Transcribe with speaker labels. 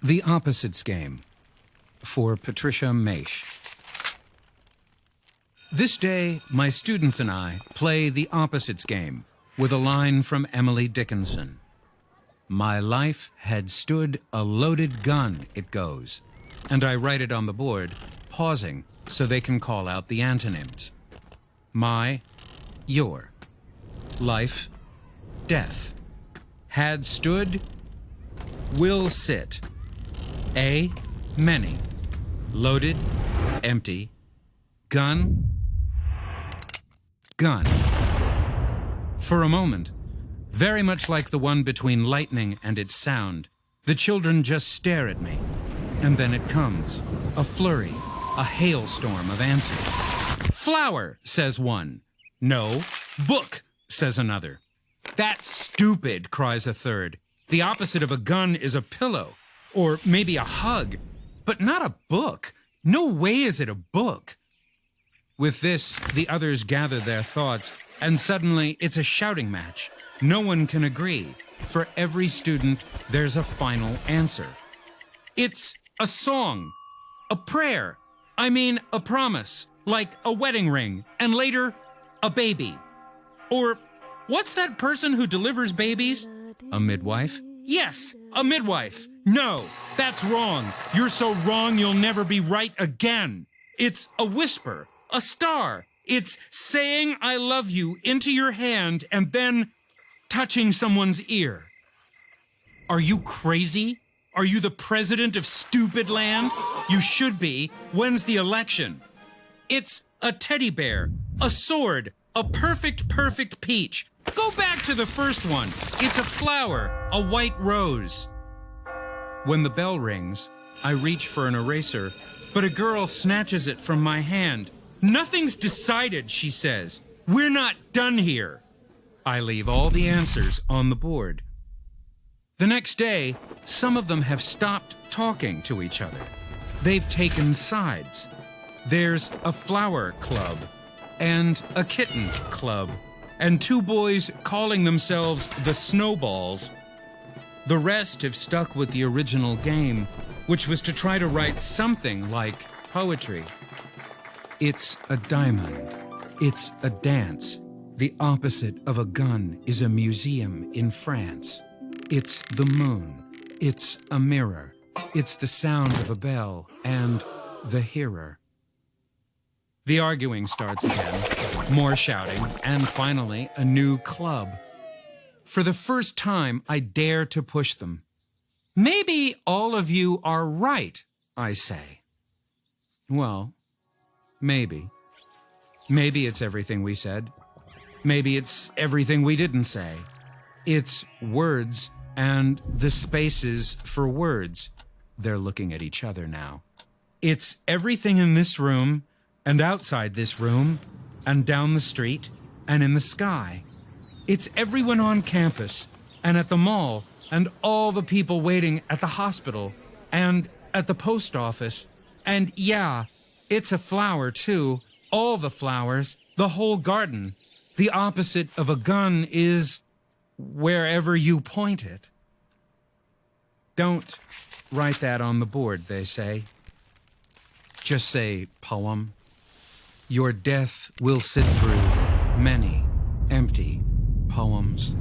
Speaker 1: The Opposites Game, for Patricia Maish. This day, my students and I play the Opposites Game with a line from Emily Dickinson. My life had stood a loaded gun, it goes, and I write it on the board, pausing so they can call out the antonyms. My, your. Life, death. Had stood, will sit. A, many. Loaded, empty. Gun, gun. For a moment, very much like the one between lightning and its sound, the children just stare at me. And then it comes, a flurry, a hailstorm of answers. Flower, says one. No. Book, says another. That's stupid, cries a third. The opposite of a gun is a pillow, or maybe a hug, but not a book. No way is it a book. With this, the others gather their thoughts, and suddenly it's a shouting match. No one can agree. For every student, there's a final answer. It's a song, a prayer, a promise, like a wedding ring, and later, a baby. Or, what's that person who delivers babies? A midwife? Yes, a midwife. No, that's wrong. You're so wrong you'll never be right again. It's a whisper, a star. It's saying I love you into your hand and then touching someone's ear. Are you crazy? Are you the president of stupid land? You should be. When's the election? It's a teddy bear, a sword, a perfect peach. Go back to the first one. It's a flower, a white rose. When the bell rings, I reach for an eraser, but a girl snatches it from my hand. Nothing's decided, she says. We're not done here. I leave all the answers on the board. The next day, some of them have stopped talking to each other. They've taken sides. There's a flower club and a kitten club, and two boys calling themselves the Snowballs. The rest have stuck with the original game, which was to try to write something like poetry. It's a diamond. It's a dance. The opposite of a gun is a museum in France. It's the moon. It's a mirror. It's the sound of a bell and the hearer. The arguing starts again, more shouting, and finally a new club. For the first time, I dare to push them. Maybe all of you are right, I say. Well, maybe. Maybe it's everything we said. Maybe it's everything we didn't say. It's words and the spaces for words. They're looking at each other now. It's everything in this room and outside this room and down the street and in the sky. It's everyone on campus and at the mall and all the people waiting at the hospital and at the post office. And yeah, it's a flower too. All the flowers, the whole garden. The opposite of a gun is wherever you point it. Don't write that on the board, they say. Just say poem. Your death will sit through many empty poems.